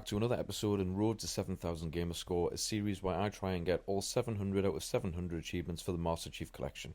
back to another episode in Road to 7,000 Gamer Score, a series where I try and get all 700 out of 700 achievements for the Master Chief Collection.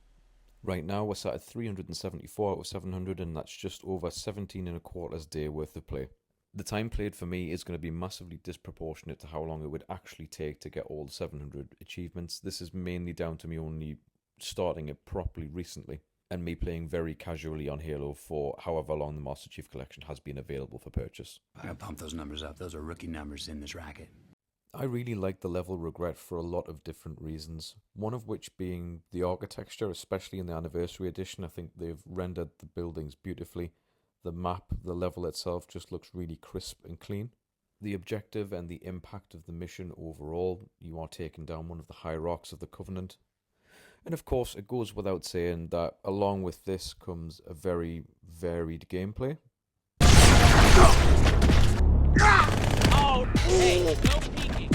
Right now we're sat at 374 out of 700, and that's just over 17 and a quarter's day worth of play. The time played for me is going to be massively disproportionate to how long it would actually take to get all 700 achievements. This is mainly down to me only starting it properly recently, and me playing very casually on Halo for however long the Master Chief Collection has been available for purchase. I gotta pump those numbers up. Those are rookie numbers in this racket. I really like the level Regret for a lot of different reasons, one of which being the architecture, especially in the Anniversary Edition. I think they've rendered the buildings beautifully. The map, the level itself just looks really crisp and clean. The objective and the impact of the mission overall, you are taking down one of the hierarchs of the Covenant. And of course, it goes without saying that along with this comes a very varied gameplay. Oh, hey, no peeking.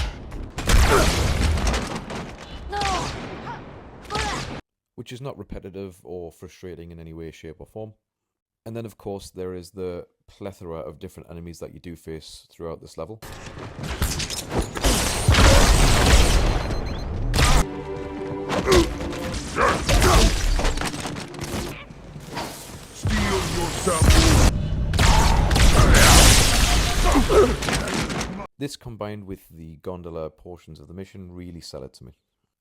Which is not repetitive or frustrating in any way, shape or form. And then of course there is the plethora of different enemies that you do face throughout this level. Steal yourself. This combined with the gondola portions of the mission really sell it to me.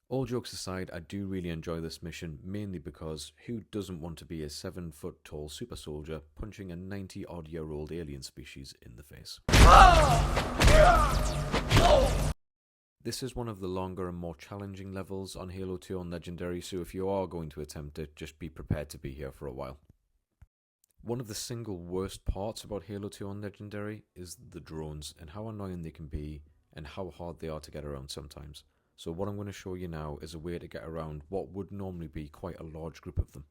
All jokes aside, I do really enjoy this mission, mainly because who doesn't want to be a 7-foot-tall super soldier punching a 90-odd-year-old alien species in the face? This is one of the longer and more challenging levels on Halo 2 on Legendary, so if you are going to attempt it, just be prepared to be here for a while. One of the single worst parts about Halo 2 on Legendary is the drones, and how annoying they can be, and how hard they are to get around sometimes. So what I'm going to show you now is a way to get around what would normally be quite a large group of them.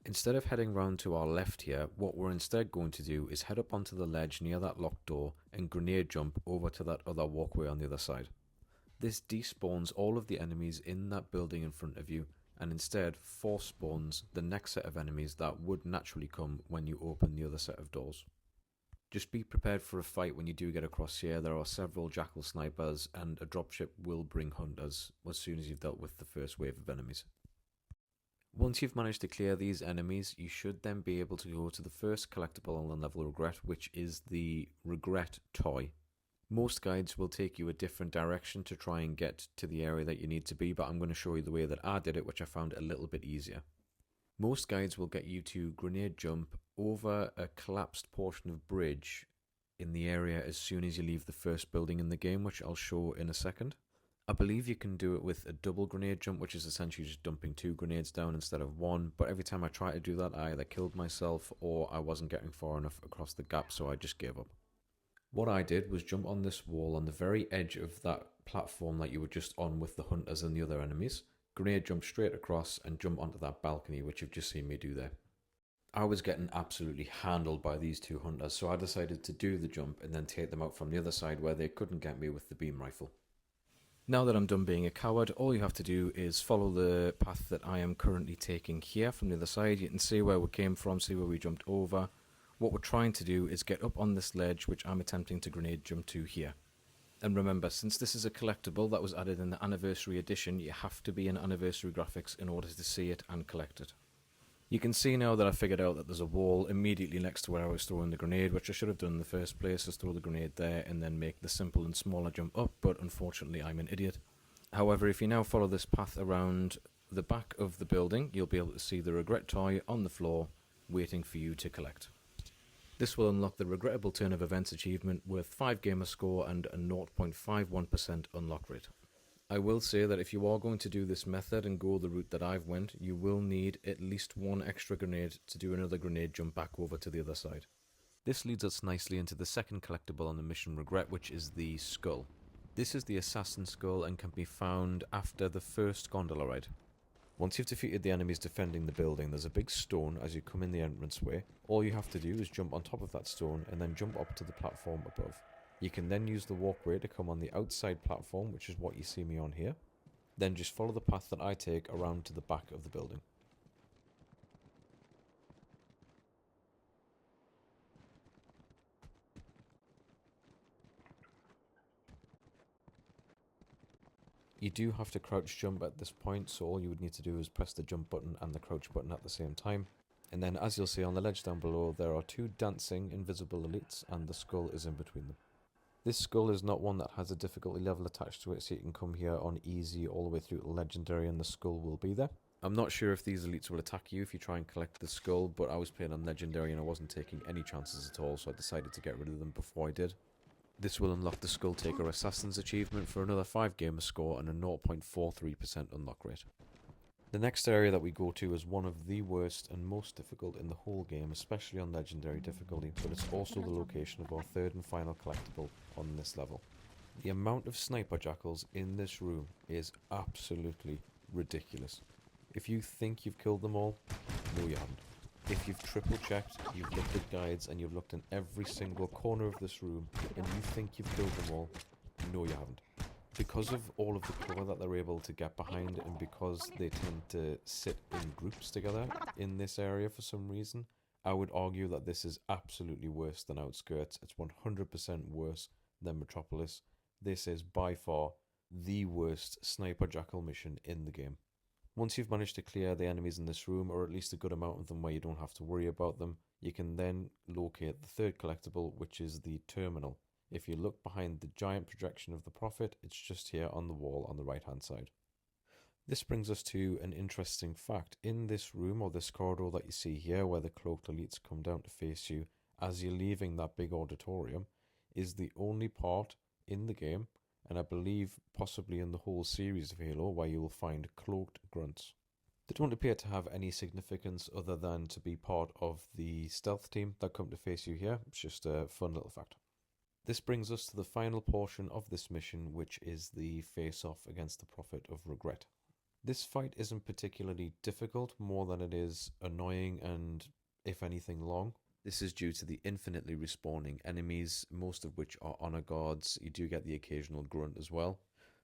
Instead of heading round to our left here, what we're instead going to do is head up onto the ledge near that locked door and grenade jump over to that other walkway on the other side. This despawns all of the enemies in that building in front of you, and instead force spawns the next set of enemies that would naturally come when you open the other set of doors. Just be prepared for a fight when you do get across here. There are several jackal snipers, and a dropship will bring hunters as soon as you've dealt with the first wave of enemies. Once you've managed to clear these enemies, you should then be able to go to the first collectible on the level Regret, which is the Regret toy. Most guides will take you a different direction to try and get to the area that you need to be, but I'm going to show you the way that I did it, which I found a little bit easier. Most guides will get you to grenade jump over a collapsed portion of bridge in the area as soon as you leave the first building in the game, which I'll show in a second. I believe you can do it with a double grenade jump, which is essentially just dumping 2 grenades down instead of 1, but every time I tried to do that I either killed myself or I wasn't getting far enough across the gap, so I just gave up. What I did was jump on this wall on the very edge of that platform that you were just on with the hunters and the other enemies, grenade jump straight across and jump onto that balcony, which you've just seen me do there. I was getting absolutely handled by these 2 hunters, so I decided to do the jump and then take them out from the other side where they couldn't get me with the beam rifle. Now that I'm done being a coward, all you have to do is follow the path that I am currently taking here from the other side. You can see where we came from, see where we jumped over. What we're trying to do is get up on this ledge, which I'm attempting to grenade jump to here. And remember, since this is a collectible that was added in the Anniversary Edition, you have to be in Anniversary Graphics in order to see it and collect it. You can see now that I figured out that there's a wall immediately next to where I was throwing the grenade, which I should have done in the first place, is throw the grenade there and then make the simple and smaller jump up, but unfortunately I'm an idiot. However, if you now follow this path around the back of the building, you'll be able to see the Regret toy on the floor, waiting for you to collect. This will unlock the Regrettable Turn of Events achievement with 5 gamer score and a 0.51% unlock rate. I will say that if you are going to do this method and go the route that I've went, you will need at least 1 extra grenade to do another grenade jump back over to the other side. This leads us nicely into the second collectible on the mission Regret, which is the skull. This is the assassin skull and can be found after the first gondola ride. Once you've defeated the enemies defending the building, there's a big stone as you come in the entranceway. All you have to do is jump on top of that stone and then jump up to the platform above. You can then use the walkway to come on the outside platform, which is what you see me on here. Then just follow the path that I take around to the back of the building. You do have to crouch jump at this point, so all you would need to do is press the jump button and the crouch button at the same time. And then, as you'll see on the ledge down below, there are 2 dancing invisible elites, and the skull is in between them. This skull is not one that has a difficulty level attached to it, so you can come here on easy all the way through to legendary and the skull will be there. I'm not sure if these elites will attack you if you try and collect the skull, but I was playing on legendary and I wasn't taking any chances at all, so I decided to get rid of them before I did. This will unlock the Skull Taker Assassin's achievement for another 5 gamer score and a 0.43% unlock rate. The next area that we go to is one of the worst and most difficult in the whole game, especially on legendary difficulty, but it's also the location of our 3rd and final collectible on this level. The amount of sniper jackals in this room is absolutely ridiculous. If you think you've killed them all, no you haven't. If you've triple checked, you've looked at guides, and you've looked in every single corner of this room, and you think you've killed them all, no you haven't. Because of all of the cover that they're able to get behind, and because they tend to sit in groups together in this area for some reason, I would argue that this is absolutely worse than Outskirts. It's 100% worse than Metropolis. This is by far the worst sniper jackal mission in the game. Once you've managed to clear the enemies in this room, or at least a good amount of them where you don't have to worry about them, you can then locate the 3rd collectible, which is the terminal. If you look behind the giant projection of the Prophet, it's just here on the wall on the right hand side. This brings us to an interesting fact. In this room, or this corridor that you see here, where the cloaked elites come down to face you as you're leaving that big auditorium, is the only part in the game, and I believe possibly in the whole series of Halo, where you will find cloaked grunts. They don't appear to have any significance other than to be part of the stealth team that come to face you here. It's just a fun little fact. This brings us to the final portion of this mission, which is the face-off against the Prophet of Regret. This fight isn't particularly difficult, more than it is annoying and, if anything, long. This is due to the infinitely respawning enemies, most of which are honor guards. You do get the occasional grunt as well,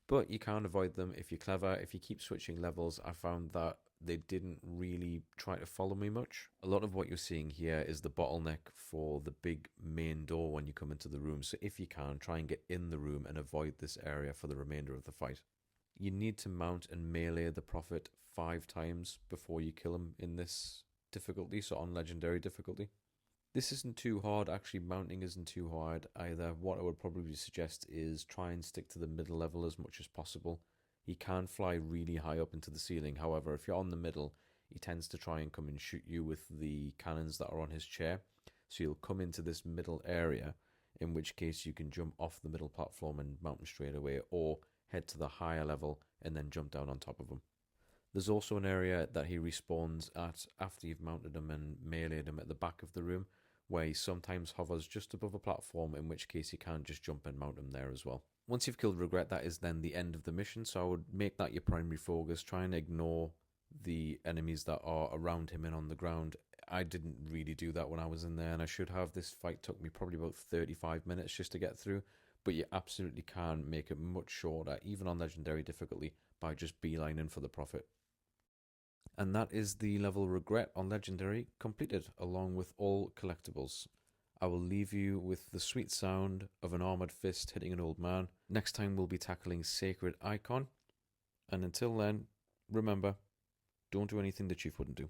but you can avoid them if you're clever. If you keep switching levels, I found that they didn't really try to follow me much. A lot of what you're seeing here is the bottleneck for the big main door when you come into the room, so if you can, try and get in the room and avoid this area for the remainder of the fight. You need to mount and melee the Prophet 5 times before you kill him in this difficulty, so on legendary difficulty. This isn't too hard, actually mounting isn't too hard either. What I would probably suggest is try and stick to the middle level as much as possible. He can fly really high up into the ceiling, however if you're on the middle, he tends to try and come and shoot you with the cannons that are on his chair. So you'll come into this middle area, in which case you can jump off the middle platform and mount him straight away, or head to the higher level and then jump down on top of him. There's also an area that he respawns at after you've mounted him and meleeed him at the back of the room, where he sometimes hovers just above a platform, in which case you can just jump and mount him there as well. Once you've killed Regret, that is then the end of the mission, so I would make that your primary focus. Try and ignore the enemies that are around him and on the ground. I didn't really do that when I was in there, and I should have. This fight took me probably about 35 minutes just to get through, but you absolutely can make it much shorter, even on legendary difficulty, by just beelining for the Prophet. And that is the level Regret on legendary completed, along with all collectibles. I will leave you with the sweet sound of an armoured fist hitting an old man. Next time we'll be tackling Sacred Icon. And until then, remember, don't do anything the Chief wouldn't do.